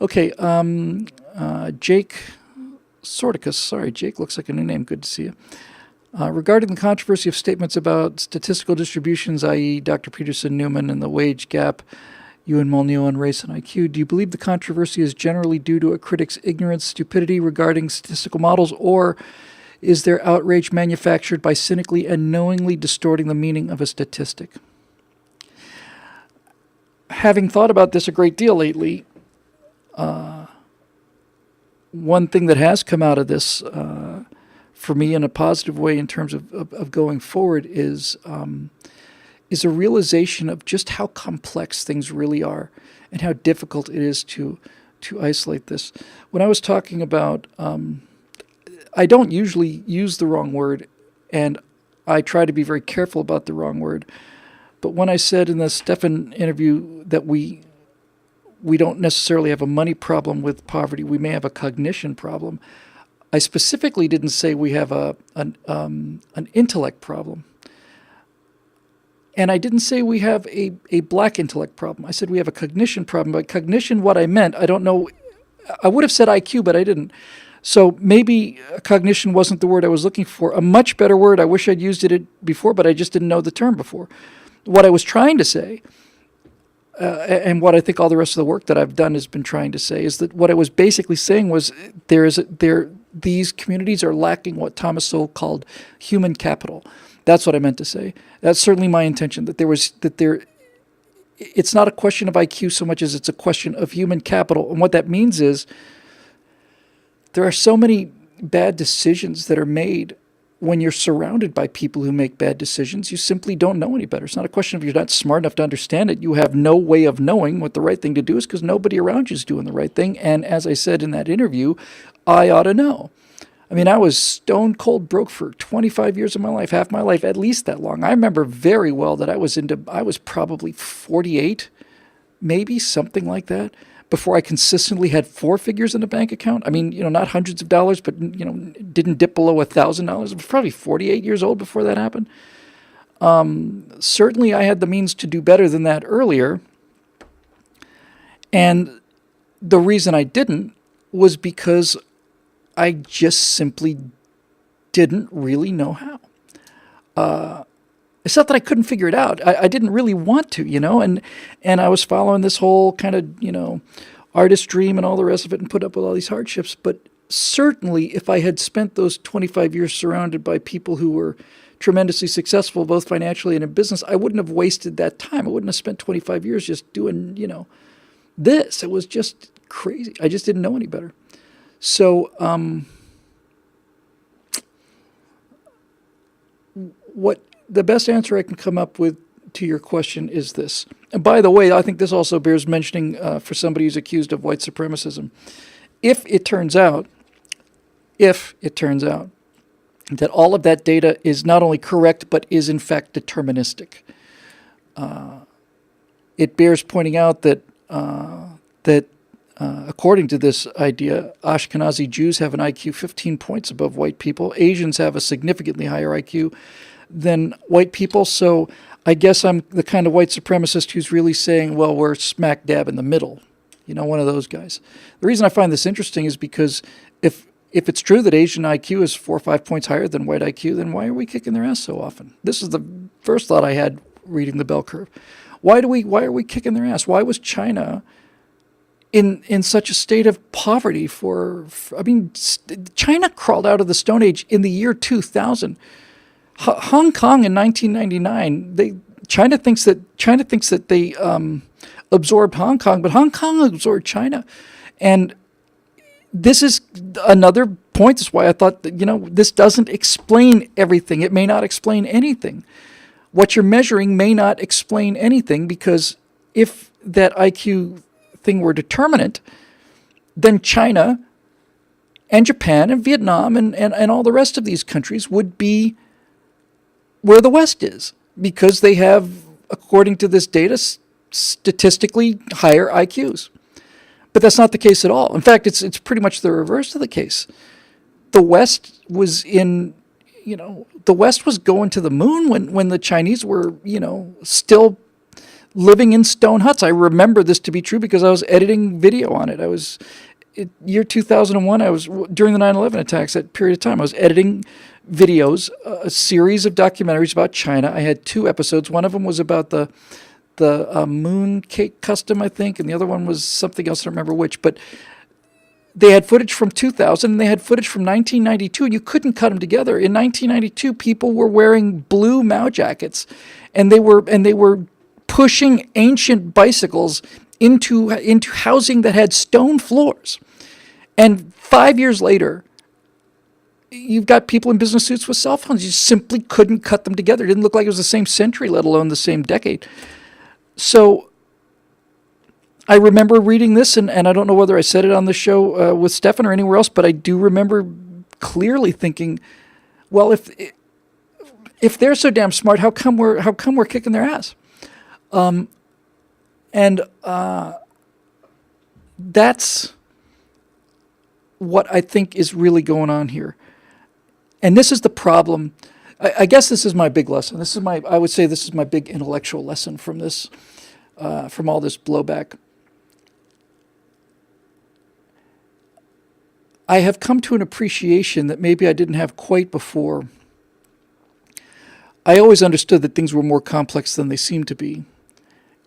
Okay, Jake Sorticus. Sorry, Jake looks like a new name. Good to see you. Regarding the controversy of statements about statistical distributions, i.e. Dr. Peterson, Newman, and the wage gap, Ewan Molyneux on race and IQ, do you believe the controversy is generally due to a critic's ignorance, stupidity regarding statistical models, or is their outrage manufactured by cynically and knowingly distorting the meaning of a statistic? Having thought about this a great deal lately, one thing that has come out of this for me in a positive way in terms of going forward is a realization of just how complex things really are and how difficult it is to isolate this. When I was talking about, I don't usually use the wrong word, and I try to be very careful about the wrong word. But when I said in the Stefan interview that we don't necessarily have a money problem with poverty, we may have a cognition problem, I specifically didn't say we have an intellect problem. And I didn't say we have a black intellect problem. I said we have a cognition problem. By cognition, what I meant, I don't know. I would have said IQ, but I didn't. So maybe cognition wasn't the word I was looking for. A much better word, I wish I'd used it before, but I just didn't know the term before. What I was trying to say, and what I think all the rest of the work that I've done has been trying to say, is that what I was basically saying was these communities are lacking what Thomas Sowell called human capital. That's what I meant to say. That's certainly my intention, it's not a question of IQ so much as it's a question of human capital. And what that means is there are so many bad decisions that are made when you're surrounded by people who make bad decisions. You simply don't know any better. It's not a question of you're not smart enough to understand it. You have no way of knowing what the right thing to do is because nobody around you is doing the right thing. And as I said in that interview, I ought to know. I mean, I was stone cold broke for 25 years of my life, half my life, at least that long. I remember very well that I was probably 48, maybe something like that, before I consistently had four figures in the bank account. I mean, not hundreds of dollars, but, didn't dip below $1,000. I was probably 48 years old before that happened. Certainly I had the means to do better than that earlier. And the reason I didn't was because I just simply didn't really know how. It's not that I couldn't figure it out. I didn't really want to, and I was following this whole kind of, artist dream and all the rest of it and put up with all these hardships. But certainly if I had spent those 25 years surrounded by people who were tremendously successful, both financially and in business, I wouldn't have wasted that time. I wouldn't have spent 25 years just doing, this. It was just crazy. I just didn't know any better. So, what the best answer I can come up with to your question is this. And by the way, I think this also bears mentioning for somebody who's accused of white supremacism. If it turns out that all of that data is not only correct, but is in fact deterministic, it bears pointing out that according to this idea, Ashkenazi Jews have an IQ 15 points above white people. Asians have a significantly higher IQ than white people. So I guess I'm the kind of white supremacist who's really saying, well, we're smack dab in the middle. One of those guys. The reason I find this interesting is because if it's true that Asian IQ is 4 or 5 points higher than white IQ, then why are we kicking their ass so often? This is the first thought I had reading the bell curve. Why are we kicking their ass? Why was China in such a state of poverty China crawled out of the Stone Age in the year 2000. Hong Kong in 1999, China thinks that they absorbed Hong Kong, but Hong Kong absorbed China. And this is another point. That's why I thought that, this doesn't explain everything. It may not explain anything. What you're measuring may not explain anything, because if that IQ thing were determinate, then China and Japan and Vietnam and all the rest of these countries would be where the West is, because they have, according to this data, statistically higher IQs. But that's not the case at all. In fact, it's pretty much the reverse of the case. The West was the West was going to the moon when the Chinese were, still living in stone huts. I remember this to be true because I was editing video on it. Year 2001, I was, during the 9/11 attacks, that period of time, I was editing videos, a series of documentaries about China. I had 2 episodes. One of them was about the moon cake custom, I think, and the other one was something else. I don't remember which, but they had footage from 2000 and they had footage from 1992, and you couldn't cut them together. In 1992, people were wearing blue Mao jackets, and they were pushing ancient bicycles into housing that had stone floors. And 5 years later, you've got people in business suits with cell phones. You simply couldn't cut them together. It didn't look like it was the same century, let alone the same decade. So I remember reading this, and I don't know whether I said it on the show with Stefan or anywhere else, but I do remember clearly thinking, well, if they're so damn smart, how come we're kicking their ass? That's what I think is really going on here. And this is the problem. I guess this is my big lesson. I would say this is my big intellectual lesson from this, from all this blowback. I have come to an appreciation that maybe I didn't have quite before. I always understood that things were more complex than they seemed to be,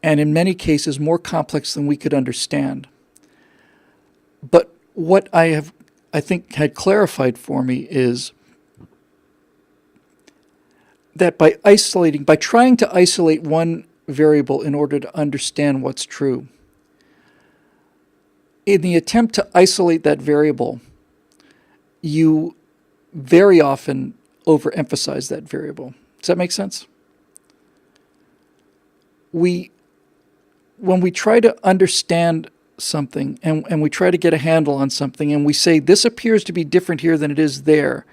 and in many cases more complex than we could understand. But what I think had clarified for me is that by trying to isolate one variable in order to understand what's true, in the attempt to isolate that variable, you very often overemphasize that variable. Does that make sense? When we try to understand something and we try to get a handle on something and we say, this appears to be different here than it is there,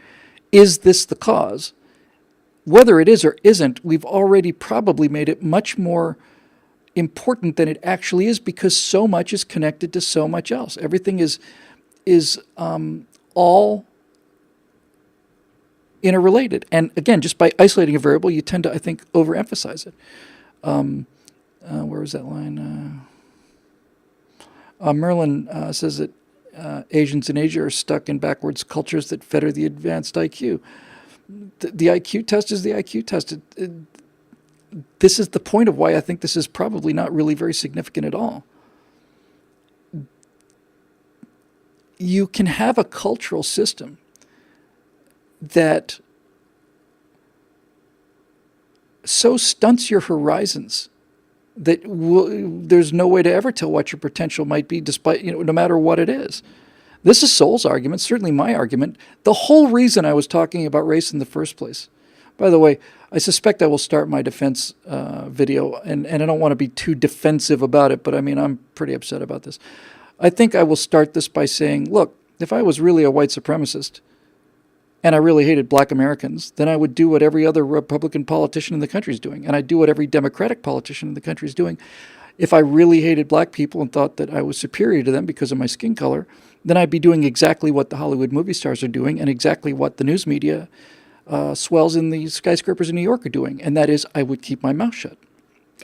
is this the cause? Whether it is or isn't, we've already probably made it much more important than it actually is, because so much is connected to so much else. Everything is all interrelated. And again, just by isolating a variable, you tend to, I think, overemphasize it. Where was that line? Merlin says that Asians in Asia are stuck in backwards cultures that fetter the advanced IQ. The IQ test is the IQ test. This is the point of why I think this is probably not really very significant at all. You can have a cultural system that so stunts your horizons that there's no way to ever tell what your potential might be, despite, no matter what it is. This is Sol's argument, certainly my argument. The whole reason I was talking about race in the first place. By the way, I suspect I will start my defense video, and I don't want to be too defensive about it, but I mean, I'm pretty upset about this. I think I will start this by saying, look, if I was really a white supremacist and I really hated black Americans, then I would do what every other Republican politician in the country is doing, and I'd do what every Democratic politician in the country is doing. If I really hated black people and thought that I was superior to them because of my skin color, then I'd be doing exactly what the Hollywood movie stars are doing and exactly what the news media swells in the skyscrapers in New York are doing, and that is I would keep my mouth shut.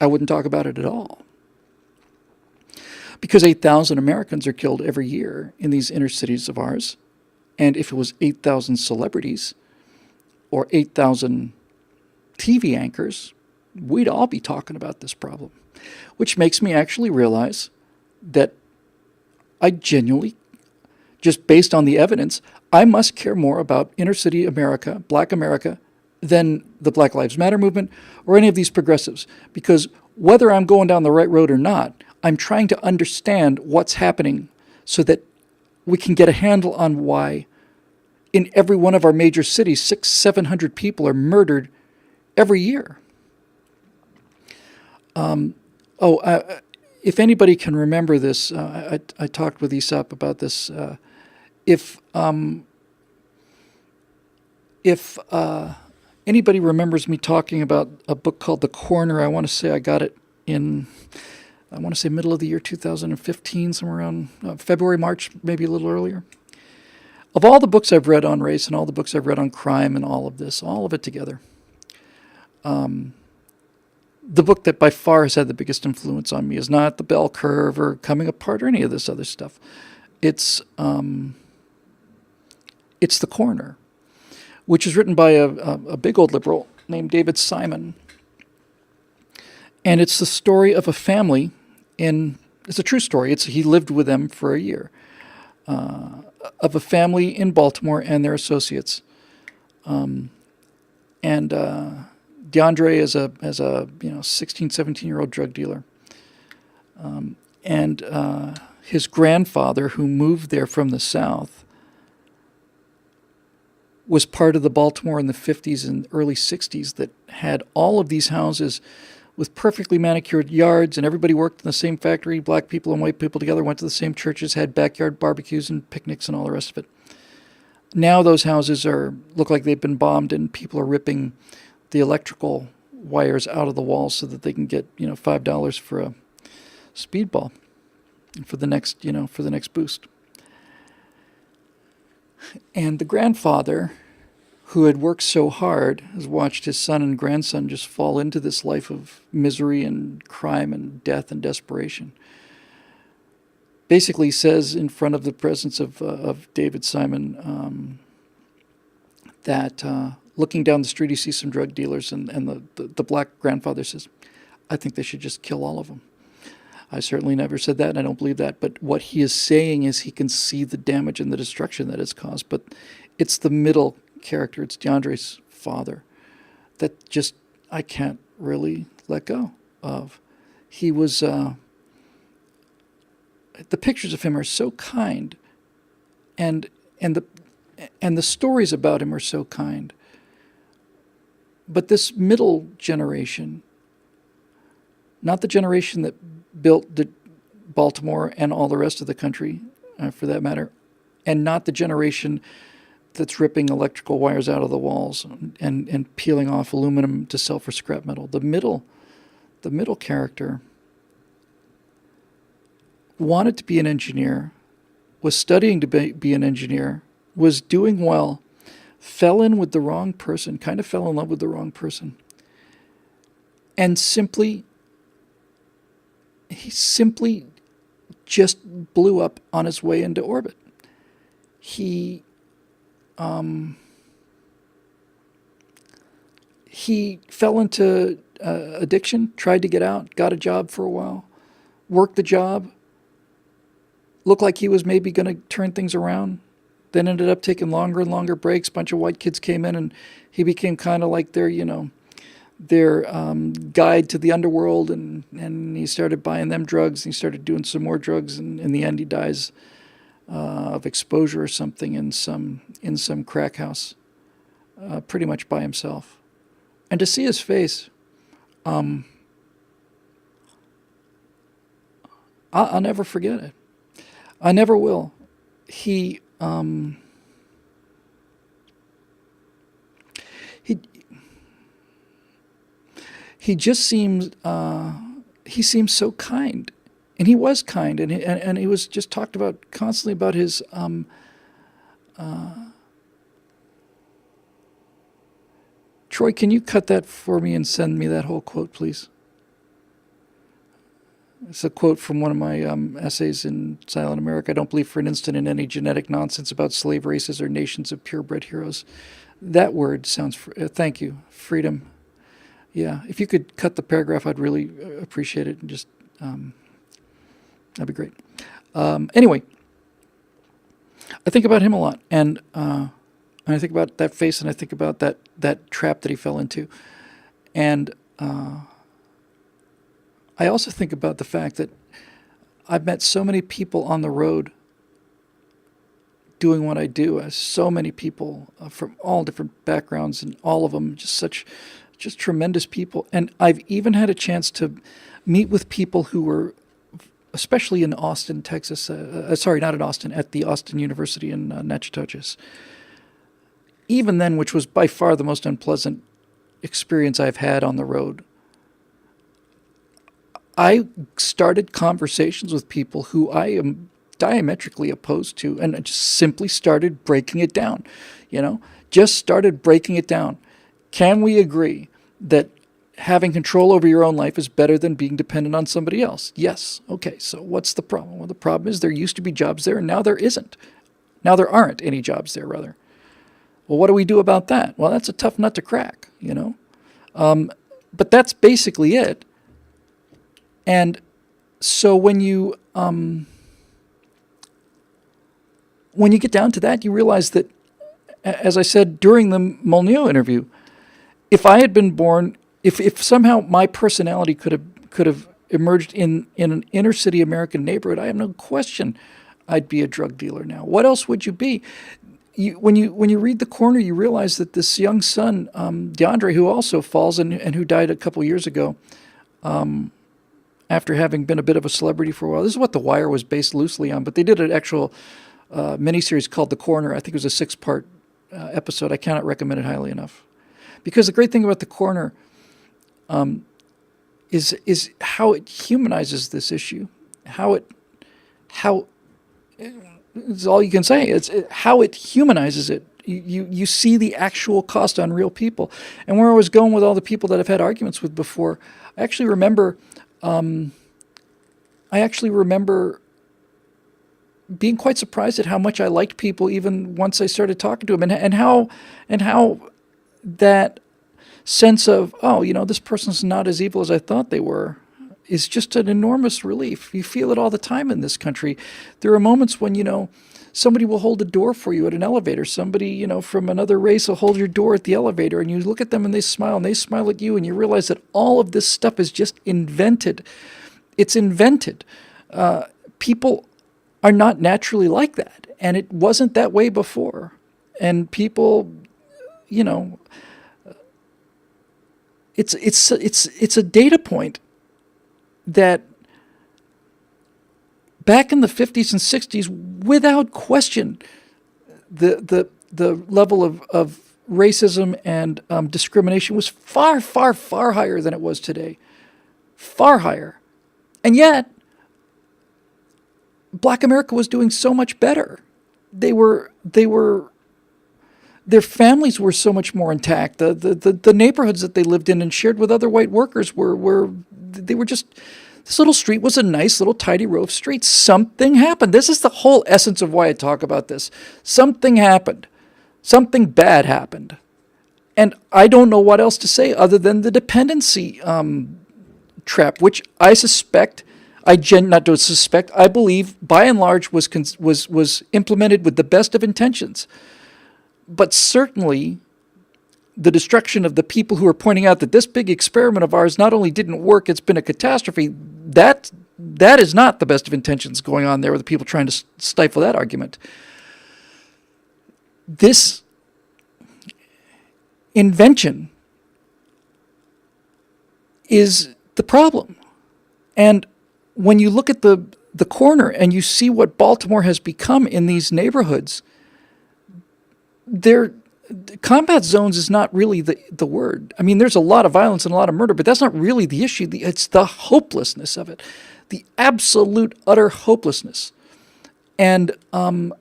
I wouldn't talk about it at all. Because 8,000 Americans are killed every year in these inner cities of ours, and if it was 8,000 celebrities or 8,000 TV anchors, we'd all be talking about this problem, which makes me actually realize that I genuinely, just based on the evidence, I must care more about inner city America, black America, than the Black Lives Matter movement or any of these progressives. Because whether I'm going down the right road or not, I'm trying to understand what's happening so that we can get a handle on why in every one of our major cities, 600-700 people are murdered every year. If anybody can remember this, I talked with Aesops about this. If anybody remembers me talking about a book called The Corner, I want to say I got it in, middle of the year 2015, somewhere around February, March, maybe a little earlier. Of all the books I've read on race and all the books I've read on crime and all of this, all of it together, the book that by far has had the biggest influence on me is not The Bell Curve or Coming Apart or any of this other stuff. It's The Corner, which is written by a big old liberal named David Simon. And it's the story of a family it's a true story. He lived with them for a year, of a family in Baltimore and their associates. And DeAndre is a 16, 17-year-old drug dealer. And his grandfather, who moved there from the South, was part of the Baltimore in the 50s and early 60s that had all of these houses with perfectly manicured yards, and everybody worked in the same factory. Black people and white people together went to the same churches, had backyard barbecues and picnics and all the rest of it. Now those houses look like they've been bombed, and people are ripping the electrical wires out of the walls so that they can get $5 for a speedball for the next boost. And the grandfather, who had worked so hard, has watched his son and grandson just fall into this life of misery and crime and death and desperation. Basically says in front of the presence of David Simon that looking down the street he sees some drug dealers, and the black grandfather says, I think they should just kill all of them. I certainly never said that, and I don't believe that. But what he is saying is he can see the damage and the destruction that it's caused. But it's the middle character, it's DeAndre's father, that just I can't really let go of. He was, the pictures of him are so kind, and the stories about him are so kind. But this middle generation, not the generation that built Baltimore and all the rest of the country, for that matter, and not the generation that's ripping electrical wires out of the walls and peeling off aluminum to sell for scrap metal. The middle character wanted to be an engineer, was studying to be an engineer, was doing well, fell in with the wrong person, kind of fell in love with the wrong person, and he simply just blew up on his way into orbit. He fell into addiction, tried to get out, got a job for a while, worked the job, looked like he was maybe going to turn things around, then ended up taking longer and longer breaks. A bunch of white kids came in, and he became kind of like their guide to the underworld, and he started buying them drugs, and he started doing some more drugs, and in the end he dies of exposure or something in some crack house, pretty much by himself. And to see his face, I'll never forget it. I never will. He just seemed he seemed so kind, and he was kind, and he was just talked about constantly about his Troy, can you cut that for me and send me that whole quote, please? It's a quote from one of my essays in Silent America. I don't believe for an instant in any genetic nonsense about slave races or nations of purebred heroes. That word sounds, thank you, freedom. Yeah, if you could cut the paragraph, I'd really appreciate it, and just, that'd be great. Anyway, I think about him a lot, and I think about that face, and I think about that trap that he fell into. And I also think about the fact that I've met so many people on the road doing what I do. So many people from all different backgrounds, and all of them just tremendous people. And I've even had a chance to meet with people who were, especially in Austin, Texas, sorry, not in Austin, at the Austin University in Natchitoches. Even then, which was by far the most unpleasant experience I've had on the road, I started conversations with people who I am diametrically opposed to, and I just simply started breaking it down, just started breaking it down. Can we agree that having control over your own life is better than being dependent on somebody else. Yes. Okay, so what's the problem? Well, the problem is there used to be jobs there, and now there isn't. Now there aren't any jobs there, rather. Well, what do we do about that? Well, that's a tough nut to crack, But that's basically it. And so when you get down to that, you realize that, as I said during the Molyneux interview, if I had been born, if somehow my personality could have emerged in an inner city American neighborhood, I have no question I'd be a drug dealer now. What else would you be? When you read The Corner, you realize that this young son, DeAndre, who also falls and who died a couple years ago, after having been a bit of a celebrity for a while. This is what The Wire was based loosely on, but they did an actual miniseries called The Corner. I think it was a 6-part episode. I cannot recommend it highly enough. Because the great thing about The Corner is how it humanizes this issue. How it's all you can say. It's how it humanizes it. You see the actual cost on real people. And where I was going with all the people that I've had arguments with before, I actually remember being quite surprised at how much I liked people even once I started talking to them, and how that sense of, this person's not as evil as I thought they were, is just an enormous relief. You feel it all the time in this country. There are moments when, somebody will hold a door for you at an elevator. Somebody, from another race will hold your door at the elevator, and you look at them and they smile at you, and you realize that all of this stuff is just invented. It's invented. People are not naturally like that, and it wasn't that way before. And people, it's a data point that back in the 50s and 60s, without question, the level of racism and discrimination was far, far, far higher than it was today. Far higher. And yet, Black America was doing so much better. Their families were so much more intact. The neighborhoods that they lived in and shared with other white workers were just, this little street was a nice little tidy row of streets. Something happened. This is the whole essence of why I talk about this. Something happened. Something bad happened. And I don't know what else to say other than the dependency trap, which I believe by and large was implemented with the best of intentions. But certainly the destruction of the people who are pointing out that this big experiment of ours not only didn't work, it's been a catastrophe. That is not the best of intentions going on there with the people trying to stifle that argument. This invention is the problem. And when you look at the corner and you see what Baltimore has become in these neighborhoods, combat zones is not really the word. I mean, there's a lot of violence and a lot of murder, but that's not really the issue. It's the hopelessness of it, the absolute utter hopelessness. And what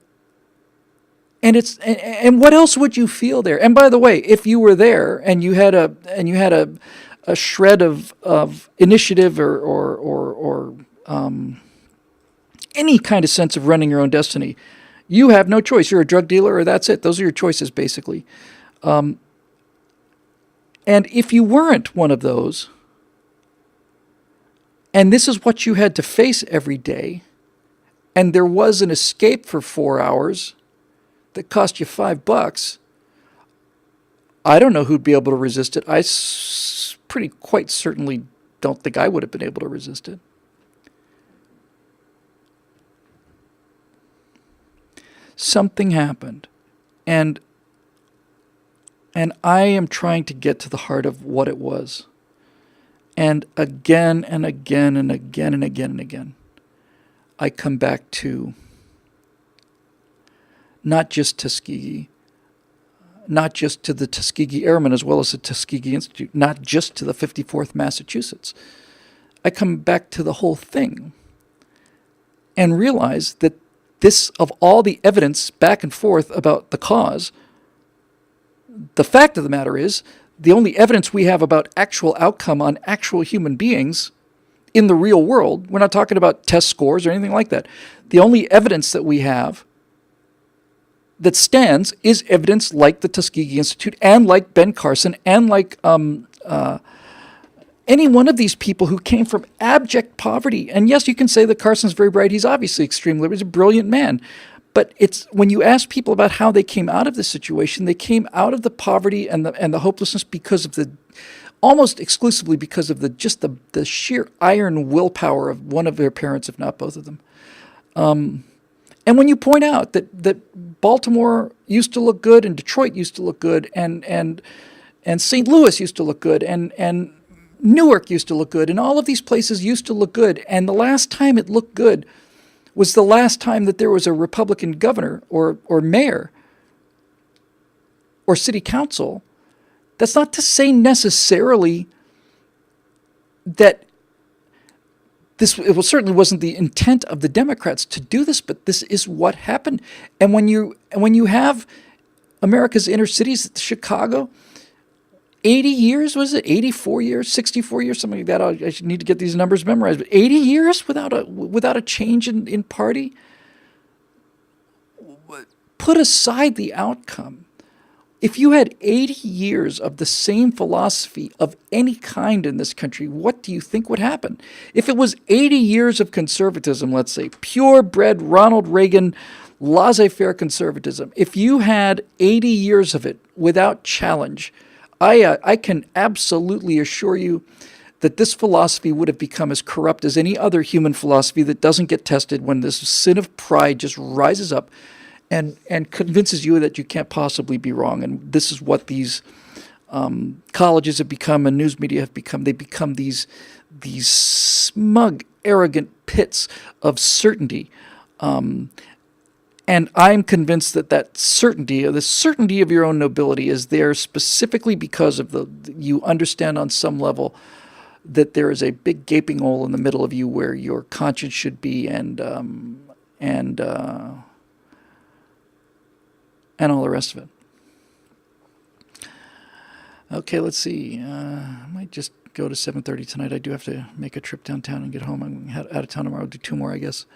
else would you feel there? And by the way, if you were there and you had a shred of initiative or any kind of sense of running your own destiny, you have no choice. You're a drug dealer, or that's it. Those are your choices, basically. And if you weren't one of those, and this is what you had to face every day, and there was an escape for 4 hours that cost you $5, I don't know who'd be able to resist it. I quite certainly don't think I would have been able to resist it. Something happened, and I am trying to get to the heart of what it was. And again and again and again and again and again, I come back to not just Tuskegee, not just to the Tuskegee Airmen as well as the Tuskegee Institute, not just to the 54th Massachusetts. I come back to the whole thing and realize that this, of all the evidence back and forth about the cause, the fact of the matter is the only evidence we have about actual outcome on actual human beings in the real world, we're not talking about test scores or anything like that. The only evidence that we have that stands is evidence like the Tuskegee Institute and like Ben Carson and like any one of these people who came from abject poverty. And yes, you can say that Carson's very bright. He's obviously extreme liberal. He's a brilliant man. But it's when you ask people about how they came out of this situation, they came out of the poverty and the hopelessness because of the almost exclusively because of the sheer iron willpower of one of their parents, if not both of them. And when you point out that Baltimore used to look good and Detroit used to look good and St. Louis used to look good and Newark used to look good and all of these places used to look good, and the last time it looked good was the last time that there was a Republican governor or mayor or city council, that's not to say necessarily that it certainly wasn't the intent of the Democrats to do this, but this is what happened. And when you have America's inner cities, Chicago, 80 years, was it 84 years, 64 years, something like that? I should need to get these numbers memorized. But 80 years without a change in party. Put aside the outcome. If you had 80 years of the same philosophy of any kind in this country, what do you think would happen? If it was 80 years of conservatism, let's say, purebred Ronald Reagan, laissez-faire conservatism, if you had 80 years of it without challenge, I can absolutely assure you that this philosophy would have become as corrupt as any other human philosophy that doesn't get tested when this sin of pride just rises up and convinces you that you can't possibly be wrong. And this is what these colleges have become and news media have become. They become these smug, arrogant pits of certainty. And I'm convinced that certainty, the certainty of your own nobility, is there specifically because of you understand on some level that there is a big gaping hole in the middle of you where your conscience should be, and all the rest of it. Okay, let's see. I might just go to 7:30 tonight. I do have to make a trip downtown and get home. I'm out of town tomorrow. I'll do 2 more, I guess.